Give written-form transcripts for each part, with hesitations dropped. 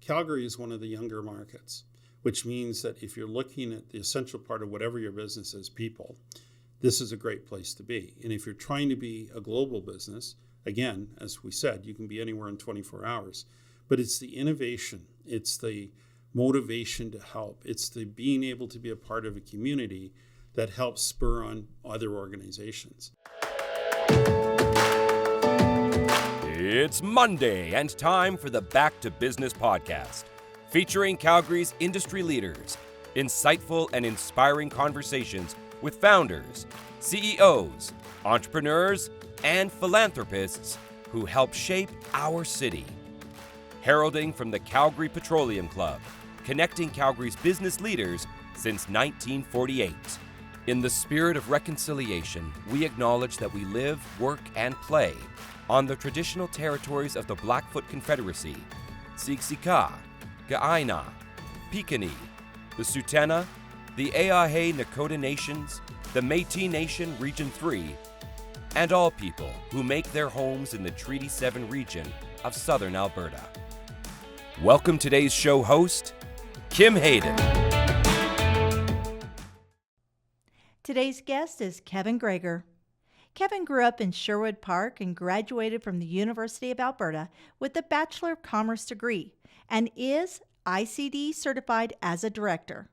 Calgary is one of the younger markets, which means that if you're looking at the essential part of whatever your business is, people, this is a great place to be. And if you're trying to be a global business, again, as we said, you can be anywhere in 24 hours. But it's the innovation, it's the motivation to help, it's the being able to be a part of a community that helps spur on other organizations. It's Monday and time for the Back to Business podcast, featuring Calgary's industry leaders, insightful and inspiring conversations with founders, CEOs, entrepreneurs, and philanthropists who help shape our city. Heralding from the Calgary Petroleum Club, connecting Calgary's business leaders since 1948. In the spirit of reconciliation, we acknowledge that we live, work, and play on the traditional territories of the Blackfoot Confederacy, Siksika, Ka'aina, Piikani, the Tsuut'ina, the E'ahe Nakota Nations, the Métis Nation Region 3, and all people who make their homes in the Treaty 7 region of southern Alberta. Welcome today's show host, Kim Hayden. Today's guest is Kevin Gregor. Kevin grew up in Sherwood Park and graduated from the University of Alberta with a Bachelor of Commerce degree and is ICD certified as a director.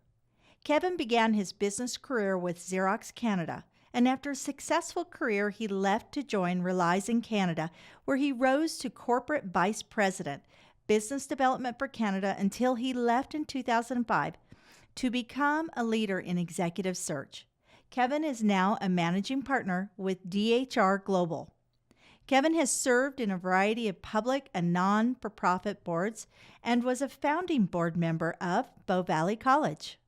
Kevin began his business career with Xerox Canada, and after a successful career, he left to join Relies in Canada, where he rose to corporate vice president, business development for Canada, until he left in 2005 to become a leader in executive search. Kevin is now a managing partner with DHR Global. Kevin has served in a variety of public and non-for-profit boards and was a founding board member of Beau Valley College.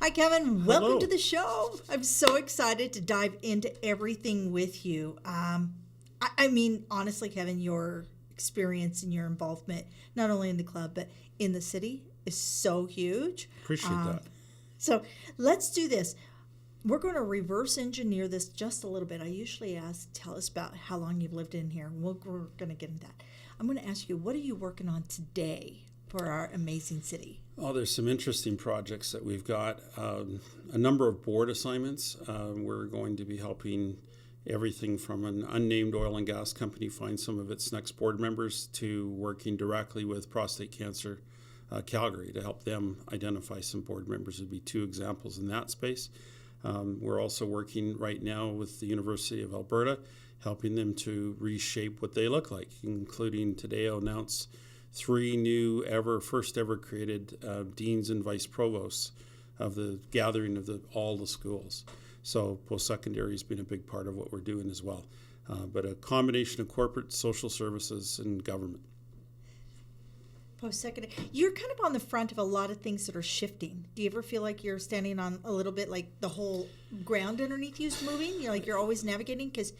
Hi, Kevin. Welcome Hello. to the show. I'm so excited to dive into everything with you. I mean, honestly, Kevin, your experience and your involvement, not only in the club, but in the city is so huge. Appreciate that. So let's do this. We're going to reverse engineer this just a little bit. I usually ask, tell us about how long you've lived in here. We're going to get into that. I'm going to ask you, what are you working on today for our amazing city? Oh, there's some interesting projects that we've got. A number of board assignments. We're going to be helping everything from an unnamed oil and gas company find some of its next board members to working directly with Prostate Cancer Calgary to help them identify some board members. Would be two examples in that space. We're also working right now with the University of Alberta, helping them to reshape what they look like, including today I'll announce 3 new first ever created deans and vice provosts of the gathering of all the schools. So post-secondary has been a big part of what we're doing as well, but a combination of corporate, social services, and government. Post-secondary. You're kind of on the front of a lot of things that are shifting. Do you ever feel like you're standing on a little bit like the whole ground underneath you is moving? You're like you're always navigating because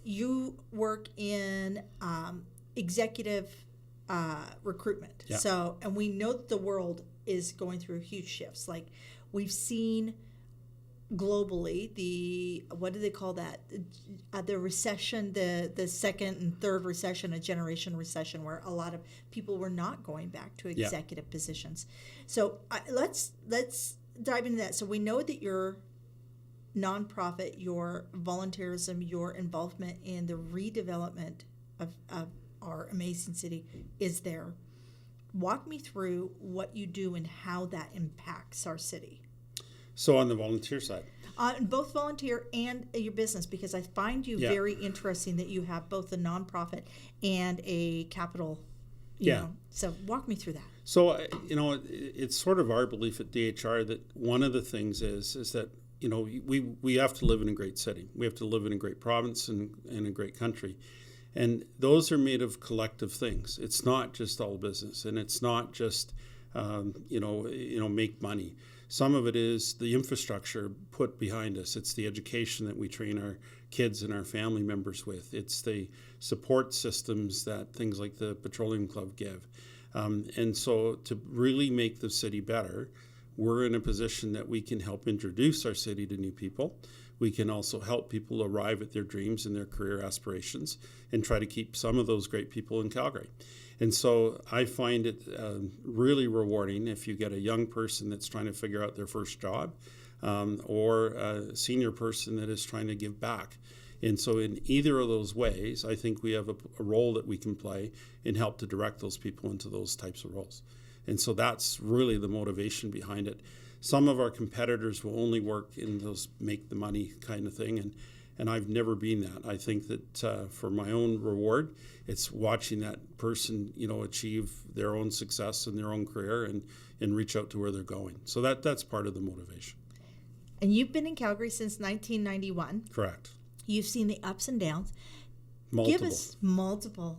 you work in executive recruitment. Yeah. So, and we know that the world is going through huge shifts. Like we've seen globally, what do they call that? The recession, the second and third recession, a generation recession, where a lot of people were not going back to executive positions. So let's dive into that. So we know that your nonprofit, your volunteerism, your involvement in the redevelopment of our amazing city is there. Walk me through what you do and how that impacts our city. So on the volunteer side? Both volunteer and your business, because I find you very interesting that you have both a nonprofit and a capital, you know. So walk me through that. So, it's sort of our belief at DHR that one of the things is that, we have to live in a great city. We have to live in a great province and a great country. And those are made of collective things. It's not just all business, and it's not just, make money. Some of it is the infrastructure put behind us. It's the education that we train our kids and our family members with. It's the support systems that things like the Petroleum Club give. And so to really make the city better, we're in a position that we can help introduce our city to new people. We can also help people arrive at their dreams and their career aspirations and try to keep some of those great people in Calgary. And so I find it really rewarding if you get a young person that's trying to figure out their first job, or a senior person that is trying to give back. And so in either of those ways, I think we have a role that we can play and help to direct those people into those types of roles. And so that's really the motivation behind it. Some of our competitors will only work in those make the money kind of thing, and I've never been that. I think that for my own reward, it's watching that person, achieve their own success in their own career and reach out to where they're going. So that's part of the motivation. And you've been in Calgary since 1991. Correct. You've seen the ups and downs. Multiple. Give us multiple.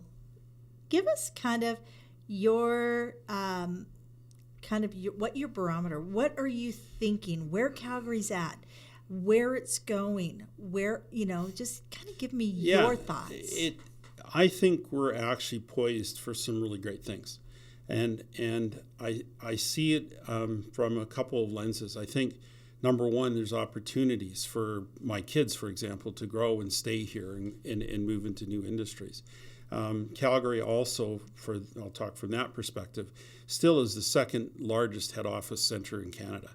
Give us kind of your what your barometer. What are you thinking? Where Calgary's at? Where it's going? Where just kind of give me your thoughts. I think we're actually poised for some really great things, and I see it from a couple of lenses. I think, number one, there's opportunities for my kids, for example, to grow and stay here and move into new industries. Calgary also, I'll talk from that perspective, still is the second largest head office center in Canada.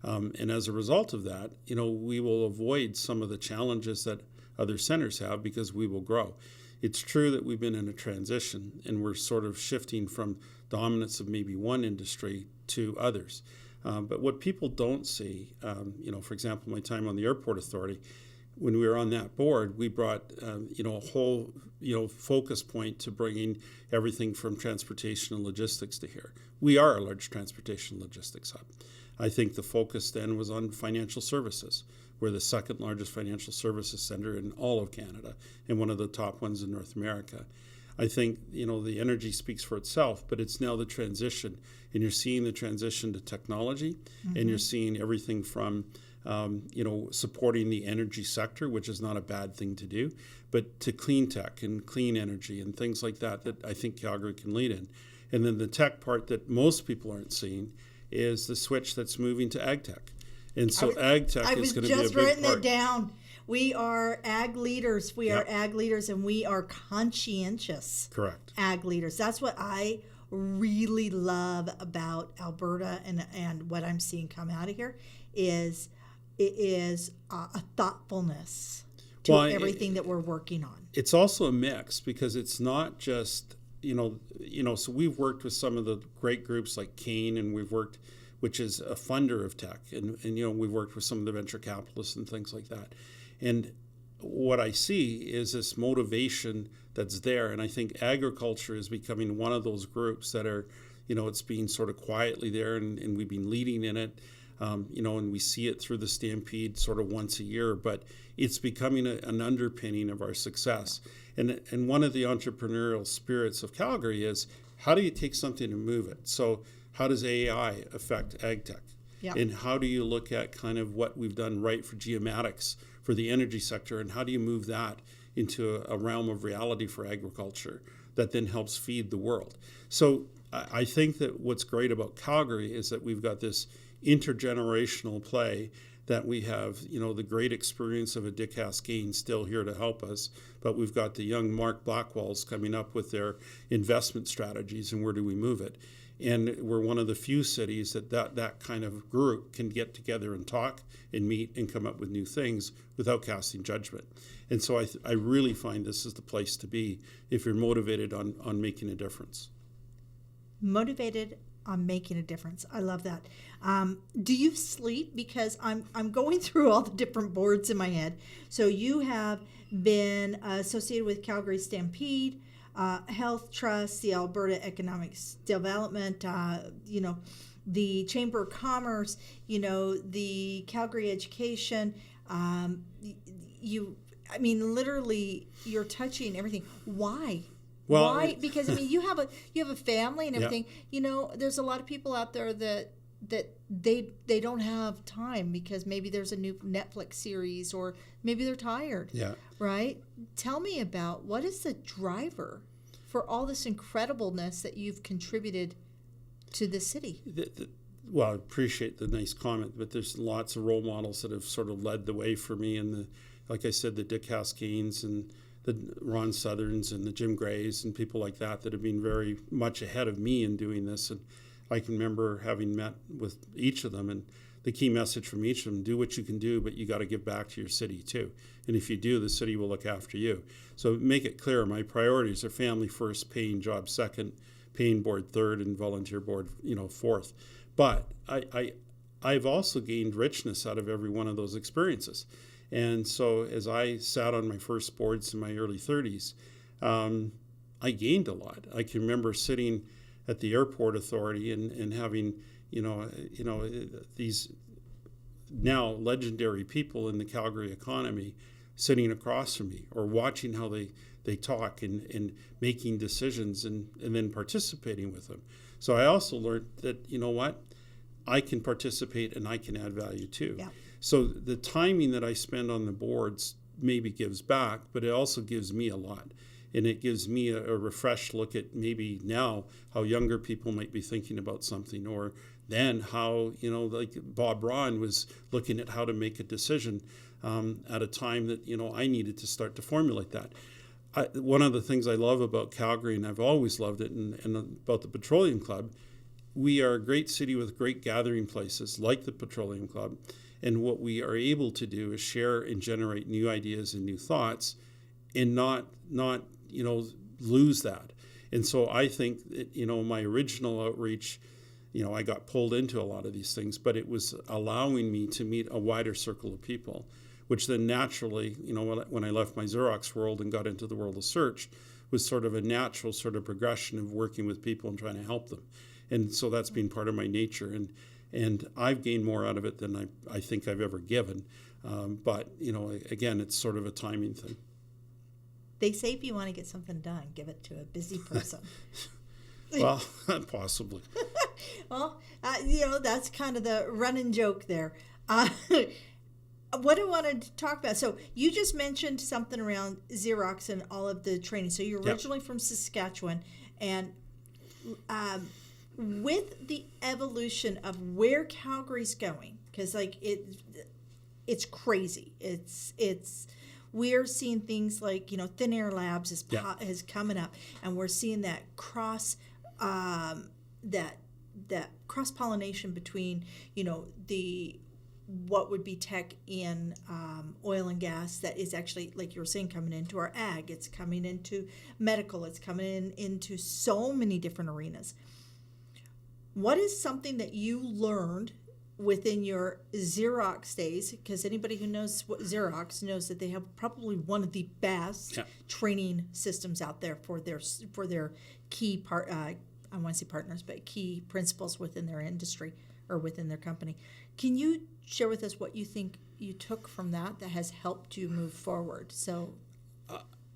And as a result of that, we will avoid some of the challenges that other centers have because we will grow. It's true that we've been in a transition and we're sort of shifting from dominance of maybe one industry to others. But what people don't see, for example, my time on the Airport Authority, when we were on that board, we brought, a whole, focus point to bringing everything from transportation and logistics to here. We are a large transportation logistics hub. I think the focus then was on financial services. We're the second largest financial services center in all of Canada and one of the top ones in North America. I think, the energy speaks for itself, but it's now the transition. And you're seeing the transition to technology, and you're seeing everything from, supporting the energy sector, which is not a bad thing to do, but to clean tech and clean energy and things like that I think Calgary can lead in. And then the tech part that most people aren't seeing is the switch that's moving to ag tech. And so ag tech is going to be a big part. I was just writing it down. We are ag leaders. We are ag leaders, and we are conscientious. Correct. Ag leaders. That's what I really love about Alberta and what I'm seeing come out of here is a thoughtfulness to everything that we're working on. It's also a mix because it's not just, so we've worked with some of the great groups like Kane, and we've worked, which is a funder of tech, and we've worked with some of the venture capitalists and things like that. And what I see is this motivation that's there, and I think agriculture is becoming one of those groups that are, it's being sort of quietly there, and we've been leading in it, and we see it through the Stampede sort of once a year, but it's becoming an underpinning of our success. And one of the entrepreneurial spirits of Calgary is, how do you take something and move it? So how does AI affect ag tech? Yep. And how do you look at kind of what we've done right for geomatics for the energy sector, and how do you move that into a realm of reality for agriculture that then helps feed the world? So I think that what's great about Calgary is that we've got this intergenerational play, that we have, the great experience of a Dick Haskane still here to help us, but we've got the young Mark Blackwells coming up with their investment strategies and where do we move it. And we're one of the few cities that kind of group can get together and talk and meet and come up with new things without casting judgment. And so I really find this is the place to be if you're motivated on making a difference. Motivated on making a difference. I love that. Do you sleep? Because I'm going through all the different boards in my head. So you have been associated with Calgary Stampede, Health Trust, the Alberta Economics Development, the Chamber of Commerce, the Calgary Education. Literally, you're touching everything. Why? Well, why? Because you have a family and everything. Yeah. There's a lot of people out there that they don't have time because maybe there's a new Netflix series or maybe they're tired. Yeah. Right? Tell me about what is the driver for all this incredibleness that you've contributed to the city. Well, I appreciate the nice comment, but there's lots of role models that have sort of led the way for me, and like I said, the Dick Haskanes and Ron Southerns and the Jim Grays and people like that have been very much ahead of me in doing this. And I can remember having met with each of them, and the key message from each of them: do what you can do, but you got to give back to your city too. And if you do, the city will look after you. So make it clear, my priorities are family first, paying job second, paying board third, and volunteer board, fourth. But I've also gained richness out of every one of those experiences. And so as I sat on my first boards in my early 30s, I gained a lot. I can remember sitting at the airport authority and having, these now legendary people in the Calgary economy sitting across from me, or watching how they talk and making decisions and then participating with them. So I also learned that, I can participate and I can add value too. Yeah. So the timing that I spend on the boards maybe gives back, but it also gives me a lot. And it gives me a refreshed look at maybe now how younger people might be thinking about something, or then how, like Bob Ron was looking at how to make a decision at a time that, I needed to start to formulate that. One of the things I love about Calgary, and I've always loved it, and about the Petroleum Club, we are a great city with great gathering places like the Petroleum Club. And what we are able to do is share and generate new ideas and new thoughts, and not lose that. And so I think that, my original outreach, I got pulled into a lot of these things, but it was allowing me to meet a wider circle of people, which then naturally, when I left my Xerox world and got into the world of search, was sort of a natural sort of progression of working with people and trying to help them. And so that's been part of my nature. And I've gained more out of it than I think I've ever given. But, again, it's sort of a timing thing. They say if you want to get something done, give it to a busy person. Well, possibly. Well, that's kind of the running joke there. What I wanted to talk about, so you just mentioned something around Xerox and all of the training. So you're originally from Saskatchewan, and with the evolution of where Calgary's going, because it's crazy. It's we're seeing things like Thin Air Labs is coming up, and we're seeing that cross that cross pollination between the what would be tech in oil and gas that is actually, like you were saying, coming into our ag. It's coming into medical. It's coming into so many different arenas. What is something that you learned within your Xerox days? Because anybody who knows what Xerox knows that they have probably one of the best training systems out there for their key part. I want to say partners, but key principals within their industry or within their company. Can you share with us what you think you took from that has helped you move forward? So,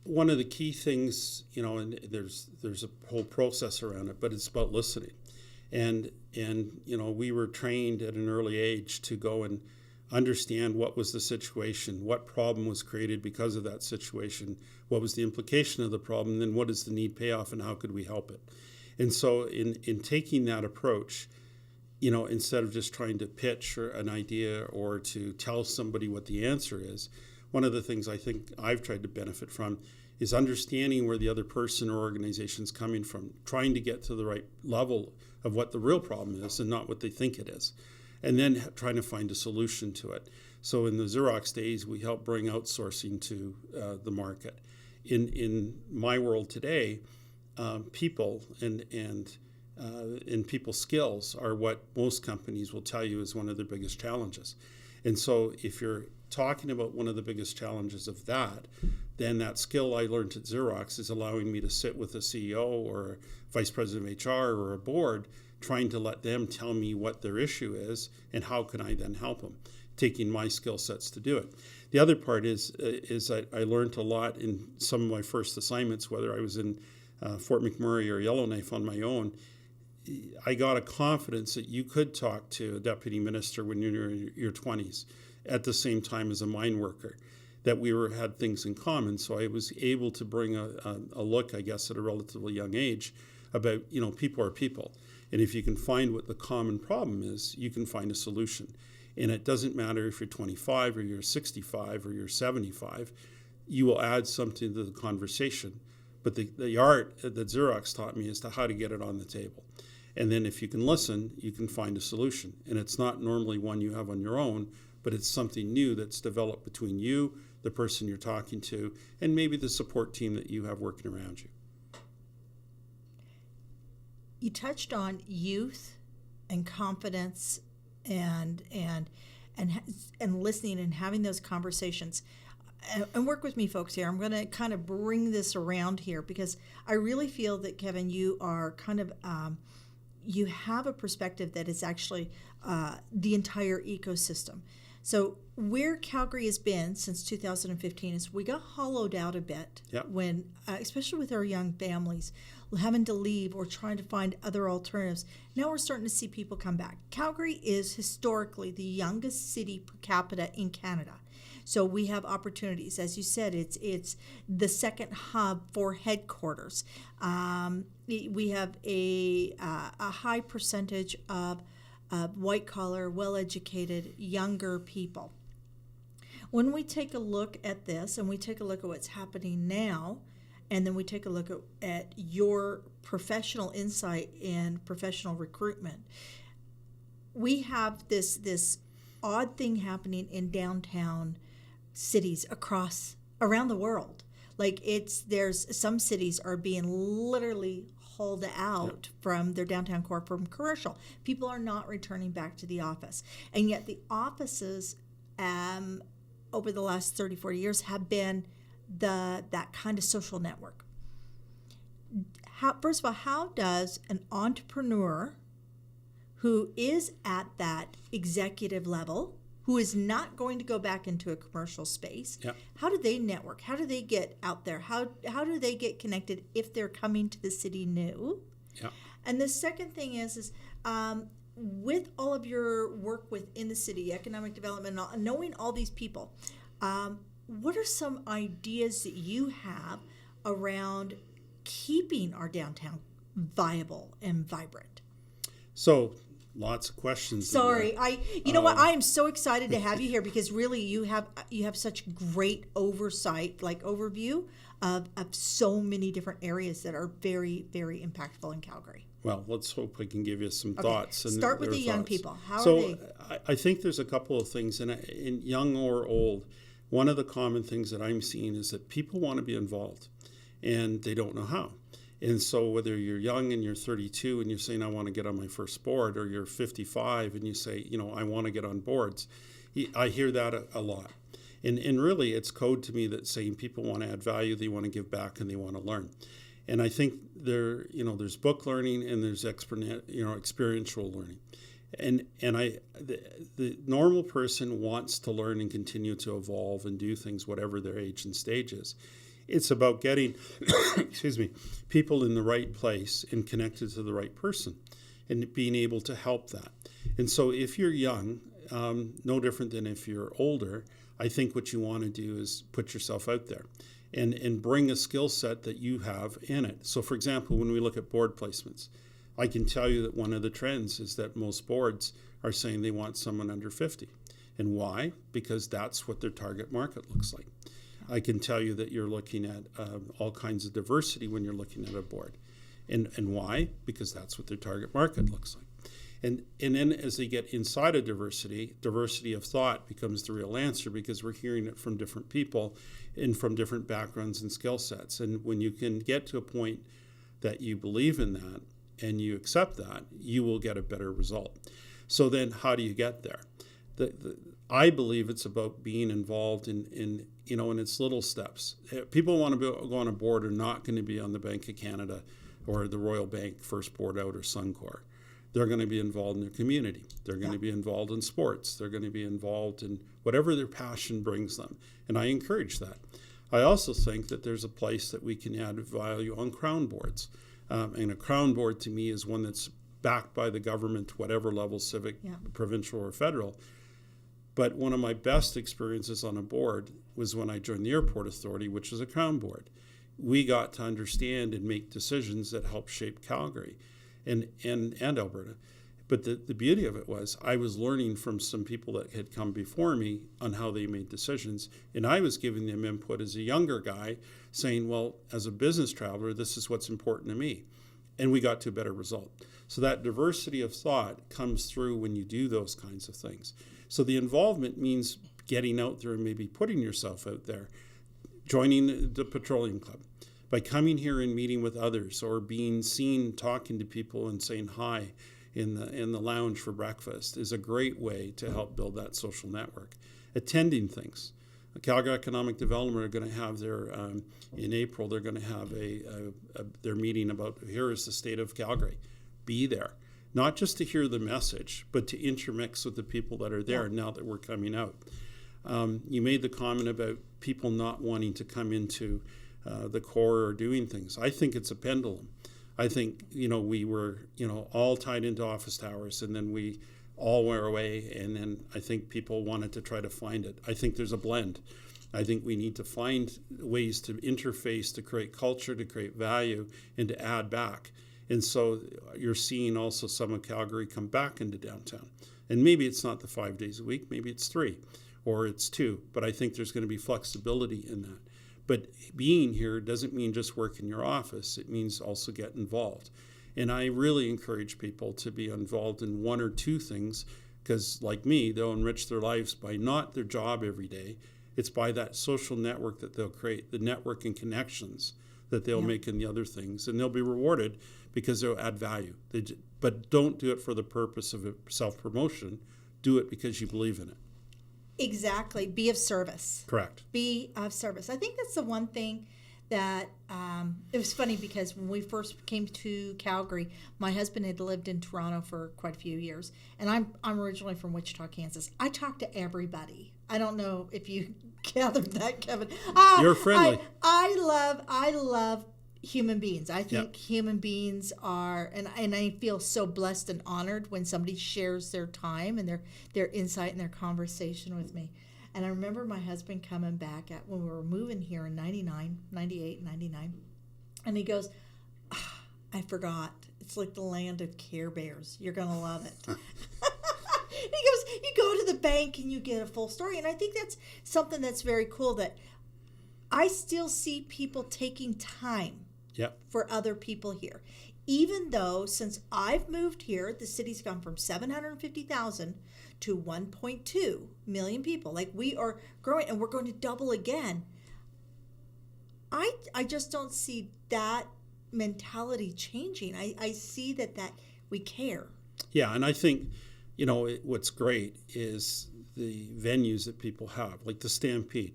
one of the key things, and there's a whole process around it, but it's about listening. And we were trained at an early age to go and understand what was the situation, what problem was created because of that situation, what was the implication of the problem, then what is the need payoff, and how could we help it? And so in taking that approach, instead of just trying to pitch an idea or to tell somebody what the answer is, one of the things I think I've tried to benefit from is understanding where the other person or organization is coming from, trying to get to the right level of what the real problem is and not what they think it is, and then trying to find a solution to it. So in the Xerox days, we helped bring outsourcing to the market. In my world today, people and people skills are what most companies will tell you is one of their biggest challenges. And so if you're talking about one of the biggest challenges of that, then that skill I learned at Xerox is allowing me to sit with a CEO or a vice president of HR or a board, trying to let them tell me what their issue is and how can I then help them, taking my skill sets to do it. The other part is I learned a lot in some of my first assignments, whether I was in Fort McMurray or Yellowknife on my own. I got a confidence that you could talk to a deputy minister when you're in your 20s at the same time as a mine worker, that we had things in common. So I was able to bring a look, I guess, at a relatively young age about, people are people. And if you can find what the common problem is, you can find a solution. And it doesn't matter if you're 25 or you're 65 or you're 75. you will add something to the conversation. But the art that Xerox taught me is to how to get it on the table. And then if you can listen, you can find a solution. And it's not normally one you have on your own, but it's something new that's developed between you, the person you're talking to, and maybe the support team that you have working around you. You touched on youth and confidence and listening and having those conversations. And work with me, folks, here. I'm going to kind of bring this around here because I really feel that, Kevin, you are kind of, you have a perspective that is actually the entire ecosystem. So where Calgary has been since 2015 is we got hollowed out a bit when, especially with our young families, having to leave or trying to find other alternatives. Now we're starting to see people come back. Calgary is historically the youngest city per capita in Canada. So we have opportunities. As you said, it's the second hub for headquarters. We have a high percentage of white-collar, well-educated, younger people. When we take a look at this and we take a look at what's happening now, and then we take a look at your professional insight and professional recruitment, we have this odd thing happening in downtown cities around the world. Like there's some cities are being literally hauled out from their downtown core from commercial. People are not returning back to the office. And yet the offices over the last 30, 40 years have been that kind of social network. First of all, how does an entrepreneur who is at that executive level, who is not going to go back into a commercial space, how do they network? How do they get out there? How do they get connected if they're coming to the city new? And the second thing is with all of your work within the city, economic development, knowing all these people, what are some ideas that you have around keeping our downtown viable and vibrant? So lots of questions. Sorry, you know what? I am so excited to have you here because really you have such great overview of so many different areas that are very, very impactful in Calgary. Well, let's hope I can give you some thoughts. And start with the young people. How are they? I think there's a couple of things, and in young or old, one of the common things that I'm seeing is that people want to be involved, and they don't know how. And so whether you're young and you're 32 and you're saying, I want to get on my first board, or you're 55 and you say, I want to get on boards, I hear that a lot. And really it's code to me that's saying people want to add value, they want to give back, and they want to learn. And I think there's book learning and there's experiential learning. And the normal person wants to learn and continue to evolve and do things whatever their age and stage is. It's about getting, people in the right place and connected to the right person and being able to help that. And so if you're young, no different than if you're older, I think what you want to do is put yourself out there and bring a skill set that you have in it. So for example, when we look at board placements, I can tell you that one of the trends is that most boards are saying they want someone under 50. And why? Because that's what their target market looks like. I can tell you that you're looking at all kinds of diversity when you're looking at a board. And why? Because that's what their target market looks like. And then as they get inside of diversity of thought becomes the real answer, because we're hearing it from different people and from different backgrounds and skill sets. And when you can get to a point that you believe in that and you accept that, you will get a better result. So then how do you get there? I believe it's about being involved in its little steps. People want to go on a board are not going to be on the Bank of Canada or the Royal Bank First Board Out or Suncor. They're going to be involved in their community. They're going to be involved in sports. They're going to be involved in whatever their passion brings them. And I encourage that. I also think that there's a place that we can add value on crown boards. And a crown board to me is one that's backed by the government, whatever level, civic, provincial, or federal. But one of my best experiences on a board was when I joined the Airport Authority, which is a crown board. We got to understand and make decisions that help shape Calgary and Alberta. But the beauty of it was I was learning from some people that had come before me on how they made decisions. And I was giving them input as a younger guy saying, well, as a business traveler, this is what's important to me. And we got to a better result. So that diversity of thought comes through when you do those kinds of things. So the involvement means getting out there and maybe putting yourself out there, joining the petroleum club, by coming here and meeting with others, or being seen talking to people and saying hi in the lounge for breakfast is a great way to help build that social network. Attending things. Calgary Economic Development are going to have their, in April, they're going to have their meeting about here is the state of Calgary. Be there. Not just to hear the message, but to intermix with the people that are there now that we're coming out. You made the comment about people not wanting to come into the core or doing things. I think it's a pendulum. I think, we were, all tied into office towers, and then we all went away, and then I think people wanted to try to find it. I think there's a blend. I think we need to find ways to interface, to create culture, to create value, and to add back. And so you're seeing also some of Calgary come back into downtown. And maybe it's not the 5 days a week, maybe it's 3 or it's 2, but I think there's going to be flexibility in that. But being here doesn't mean just work in your office. It means also get involved. And I really encourage people to be involved in 1 or 2 things, because like me, they'll enrich their lives by not their job every day. It's by that social network that they'll create, the network and connections that they'll make in the other things. And they'll be rewarded because they'll add value. But don't do it for the purpose of self-promotion. Do it because you believe in it. Exactly. Be of service. Correct. Be of service. I think that's the one thing that it was funny, because when we first came to Calgary, my husband had lived in Toronto for quite a few years, and I'm originally from Wichita, Kansas. I talk to everybody. I don't know if you gathered that, Kevin. You're friendly. I love human beings. I think human beings are, and I feel so blessed and honored when somebody shares their time and their insight and their conversation with me. And I remember my husband coming back when we were moving here in 98, 99. And he goes, I forgot. It's like the land of Care Bears. You're going to love it. He goes, you go to the bank and you get a full story. And I think that's something that's very cool, that I still see people taking time for other people here. Even though since I've moved here, the city's gone from 750,000 to 1.2 million people. Like, we are growing, and we're going to double again. I just don't see that mentality changing. I see that we care. Yeah, and I think, what's great is the venues that people have, like the Stampede.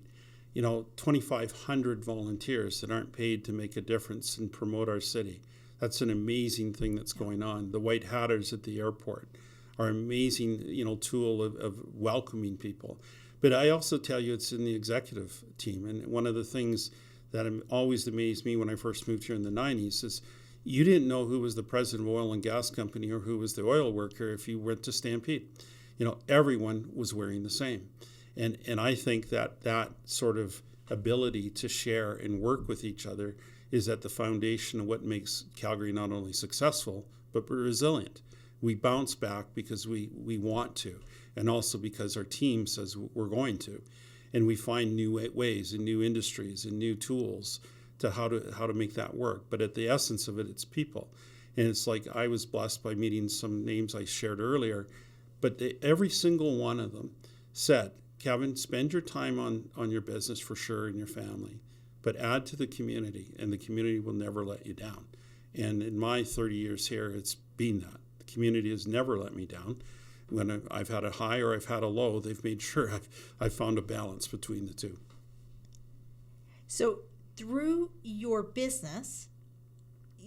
2,500 volunteers that aren't paid to make a difference and promote our city. That's an amazing thing that's going on. The White Hatters at the airport are an amazing, tool of welcoming people. But I also tell you, it's in the executive team. And one of the things that always amazed me when I first moved here in the 90s is you didn't know who was the president of oil and gas company or who was the oil worker if you went to Stampede. Everyone was wearing the same. And I think that sort of ability to share and work with each other is at the foundation of what makes Calgary not only successful, but resilient. We bounce back because we want to, and also because our team says we're going to. And we find new ways and new industries and new tools to how to make that work. But at the essence of it, it's people. And it's like I was blessed by meeting some names I shared earlier, but every single one of them said, Kevin, spend your time on your business for sure and your family, but add to the community, and the community will never let you down. And in my 30 years here, it's been that. The community has never let me down. When I've had a high or I've had a low, they've made sure I've found a balance between the two. So through your business,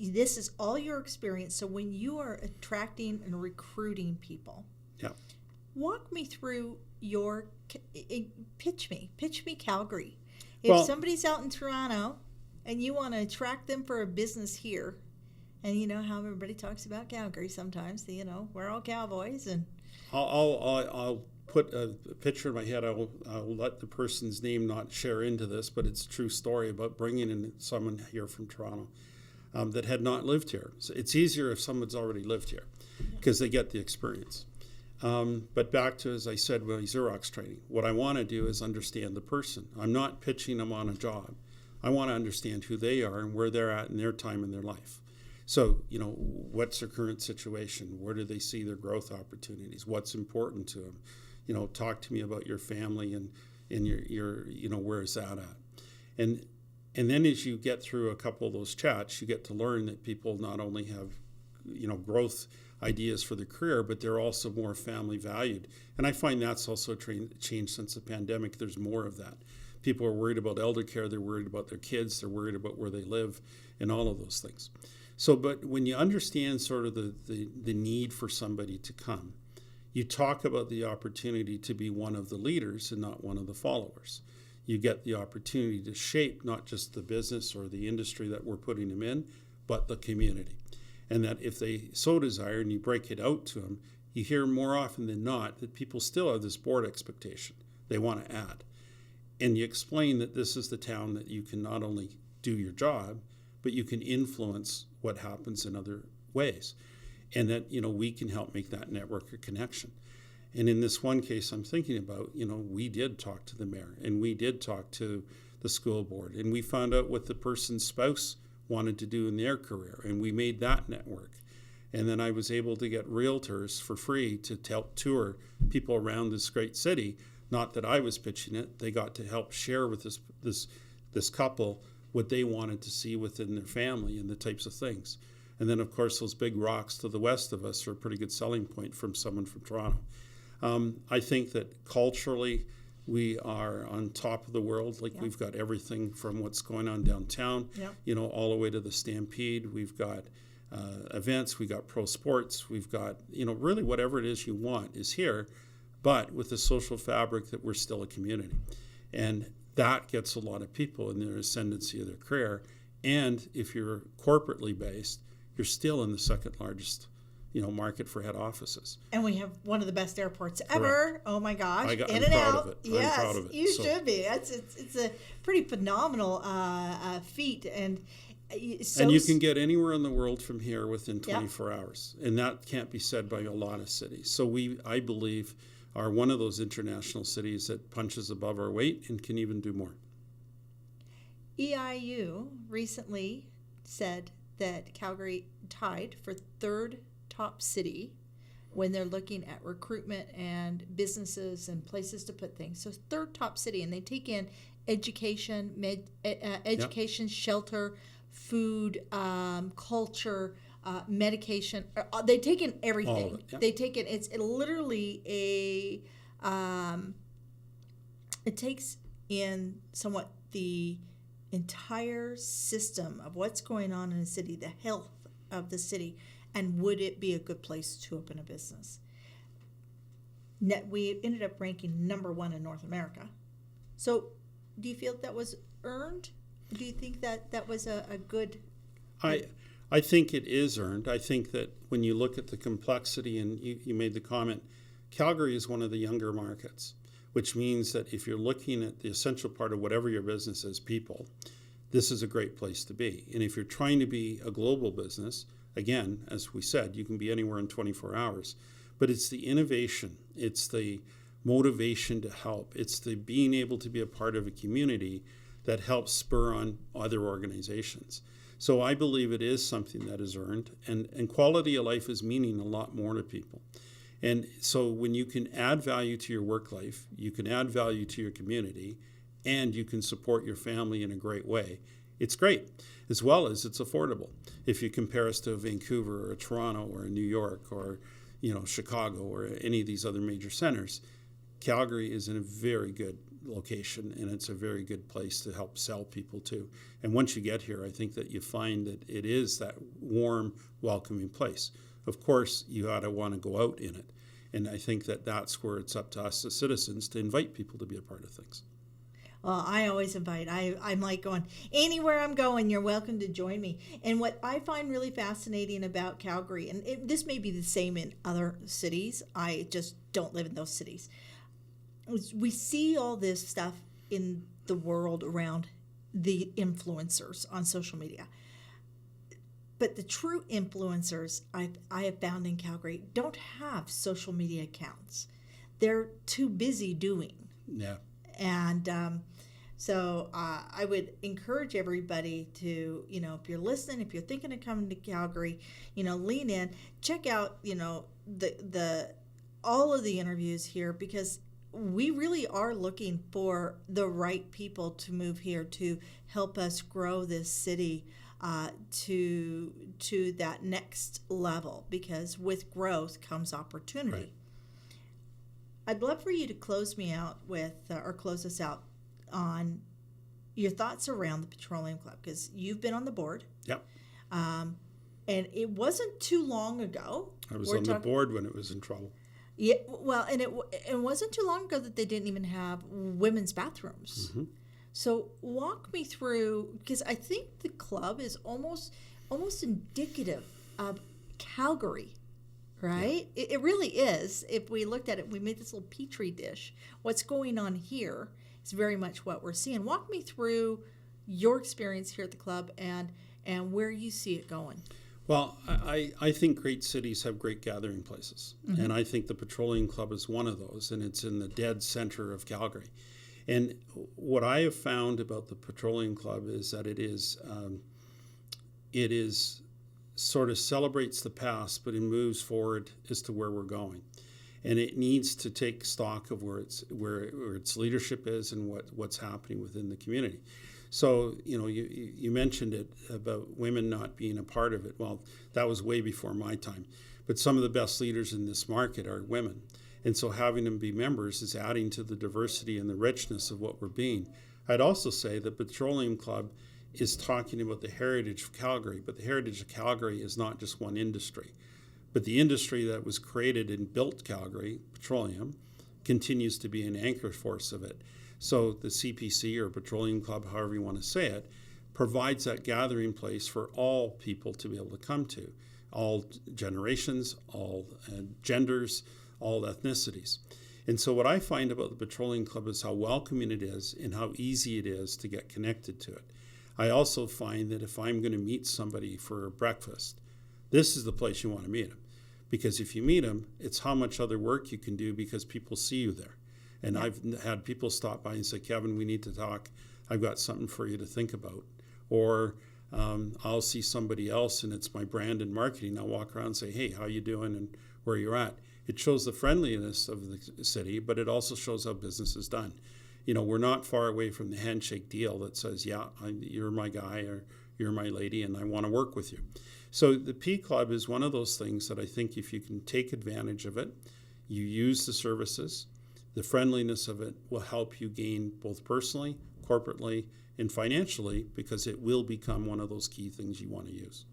this is all your experience. So when you are attracting and recruiting people, walk me through pitch me Calgary. If somebody's out in Toronto and you want to attract them for a business here, and you know how everybody talks about Calgary sometimes, we're all cowboys. And I'll put a picture in my head. I'll let the person's name not share into this, but it's a true story about bringing in someone here from Toronto that had not lived here. So it's easier if someone's already lived here. because they get the experience. But back to, as I said, with Xerox training, what I want to do is understand the person. I'm not pitching them on a job. I want to understand who they are and where they're at in their time in their life. So, what's their current situation? Where do they see their growth opportunities? What's important to them? Talk to me about your family and your where is that at? And then as you get through a couple of those chats, you get to learn that people not only have, growth ideas for their career, but they're also more family valued. And I find that's also changed since the pandemic. There's more of that. People are worried about elder care. They're worried about their kids. They're worried about where they live and all of those things. So, but when you understand sort of the need for somebody to come, you talk about the opportunity to be one of the leaders and not one of the followers. You get the opportunity to shape not just the business or the industry that we're putting them in, but the community. And that if they so desire and you break it out to them, you hear more often than not that people still have this board expectation. They want to add. And you explain that this is the town that you can not only do your job, but you can influence what happens in other ways. And that, we can help make that network a connection. And in this one case I'm thinking about, we did talk to the mayor and we did talk to the school board and we found out what the person's spouse wanted to do in their career, and we made that network. And then I was able to get realtors for free to help tour people around this great city. Not that I was pitching it; they got to help share with this couple what they wanted to see within their family and the types of things. And then, of course, those big rocks to the west of us are a pretty good selling point from someone from Toronto. I think that culturally, we are on top of the world. Like we've got everything from what's going on downtown, all the way to the Stampede. We've got events, we've got pro sports, we've got, really whatever it is you want is here, but with the social fabric that we're still a community. And that gets a lot of people in their ascendancy of their career. And if you're corporately based, you're still in the second largest market for head offices. And we have one of the best airports ever. Correct. Oh my gosh. I'm in and proud out. of it. Yes, I'm proud of it. You should be. It's a pretty phenomenal feat. And and you can get anywhere in the world from here within 24 hours. And that can't be said by a lot of cities. So I believe, are one of those international cities that punches above our weight and can even do more. EIU recently said that Calgary tied for third top city when they're looking at recruitment and businesses and places to put things. So third top city, and they take in education, shelter, food, culture, medication. They take in everything. They take in. It's literally it takes in somewhat the entire system of what's going on in the city, the health of the city, and would it be a good place to open a business? We ended up ranking number 1 in North America. So do you feel that was earned? Do you think that was a good... I think it is earned. I think that when you look at the complexity, and you made the comment, Calgary is one of the younger markets, which means that if you're looking at the essential part of whatever your business is, people, this is a great place to be. And if you're trying to be a global business, again, as we said, you can be anywhere in 24 hours. But it's the innovation, it's the motivation to help, it's the being able to be a part of a community that helps spur on other organizations. So I believe it is something that is earned, and quality of life is meaning a lot more to people. And so when you can add value to your work life, you can add value to your community, and you can support your family in a great way, it's great, as well as it's affordable. If you compare us to Vancouver or Toronto or New York or Chicago or any of these other major centers, Calgary is in a very good location, and it's a very good place to help sell people to. And once you get here, I think that you find that it is that warm, welcoming place. Of course, you ought to want to go out in it. And I think that that's where it's up to us as citizens to invite people to be a part of things. Well, I always invite. I'm like going, anywhere I'm going, you're welcome to join me. And what I find really fascinating about Calgary, and this may be the same in other cities, I just don't live in those cities. We see all this stuff in the world around the influencers on social media. But the true influencers I have found in Calgary don't have social media accounts. They're too busy doing. Yeah. And so I would encourage everybody to, if you're listening, if you're thinking of coming to Calgary, lean in, check out, the all of the interviews here, because we really are looking for the right people to move here to help us grow this city to that next level, because with growth comes opportunity. Right. I'd love for you to close me out with, or close us out on your thoughts around the Petroleum Club, because you've been on the board. Yep. And it wasn't too long ago. I was on the board when it was in trouble. Yeah, well, and it wasn't too long ago that they didn't even have women's bathrooms. Mm-hmm. So walk me through, because I think the club is almost indicative of Calgary, right? Yeah. It really is. If we looked at it, we made this little petri dish. What's going on here is very much what we're seeing. Walk me through your experience here at the club and where you see it going. Well, I think great cities have great gathering places. Mm-hmm. And I think the Petroleum Club is one of those, and it's in the dead center of Calgary. And what I have found about the Petroleum Club is that it is sort of celebrates the past, but it moves forward as to where we're going. And it needs to take stock of where its leadership is and what's happening within the community. So, you mentioned it about women not being a part of it. Well, that was way before my time. But some of the best leaders in this market are women. And so having them be members is adding to the diversity and the richness of what we're being. I'd also say the Petroleum Club is talking about the heritage of Calgary, but the heritage of Calgary is not just one industry. But the industry that was created and built Calgary, petroleum, continues to be an anchor force of it. So the CPC, or Petroleum Club, however you want to say it, provides that gathering place for all people to be able to come to, all generations, all genders, all ethnicities. And so what I find about the Petroleum Club is how welcoming it is and how easy it is to get connected to it. I also find that if I'm going to meet somebody for breakfast, this is the place you want to meet them. Because if you meet them, it's how much other work you can do because people see you there. And yeah. I've had people stop by and say, Kevin, we need to talk. I've got something for you to think about. Or I'll see somebody else and it's my brand and marketing. I'll walk around and say, hey, how you doing and where you're at. It shows the friendliness of the city, but it also shows how business is done. We're not far away from the handshake deal that says, yeah, you're my guy or you're my lady and I want to work with you. So the P Club is one of those things that I think if you can take advantage of it, you use the services, the friendliness of it will help you gain both personally, corporately, and financially, because it will become one of those key things you want to use.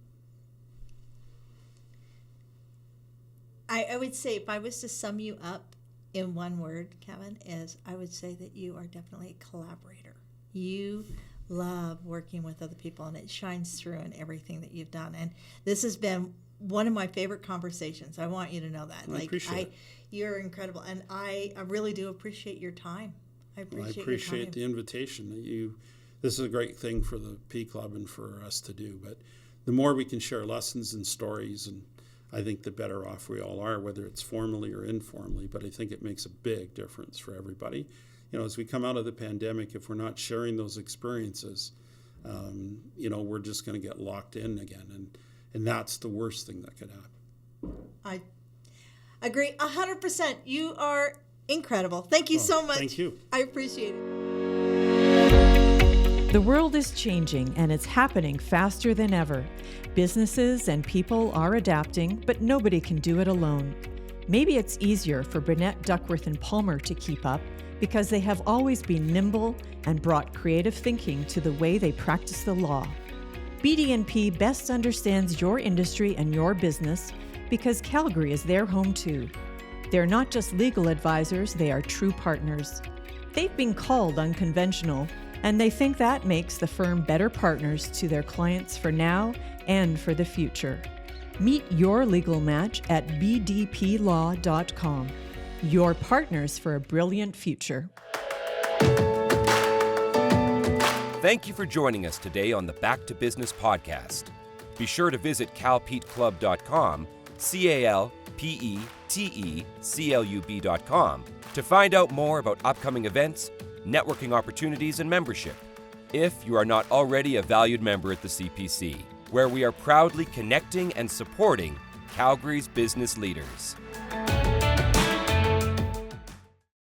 I would say, if I was to sum you up in one word, Kevin, I would say that you are definitely a collaborator. You love working with other people, and it shines through in everything that you've done. And this has been one of my favorite conversations. I want you to know that. I appreciate it. You're incredible, and I really do appreciate your time. I appreciate the invitation. This is a great thing for the P Club and for us to do. But the more we can share lessons and stories, and I think the better off we all are, whether it's formally or informally. But I think it makes a big difference for everybody. As we come out of the pandemic, if we're not sharing those experiences, we're just going to get locked in again. And that's the worst thing that could happen. I agree 100%. You are incredible. Thank you so much. Thank you. I appreciate it. The world is changing, and it's happening faster than ever. Businesses and people are adapting, but nobody can do it alone. Maybe it's easier for Burnett, Duckworth, and Palmer to keep up because they have always been nimble and brought creative thinking to the way they practice the law. BD&P best understands your industry and your business because Calgary is their home too. They're not just legal advisors, they are true partners. They've been called unconventional, and they think that makes the firm better partners to their clients for now and for the future. Meet your legal match at bdplaw.com. Your partners for a brilliant future. Thank you for joining us today on the Back to Business podcast. Be sure to visit calpeteclub.com, CALPETECLUB.com, to find out more about upcoming events, networking opportunities, and membership. If you are not already a valued member at the CPC, where we are proudly connecting and supporting Calgary's business leaders.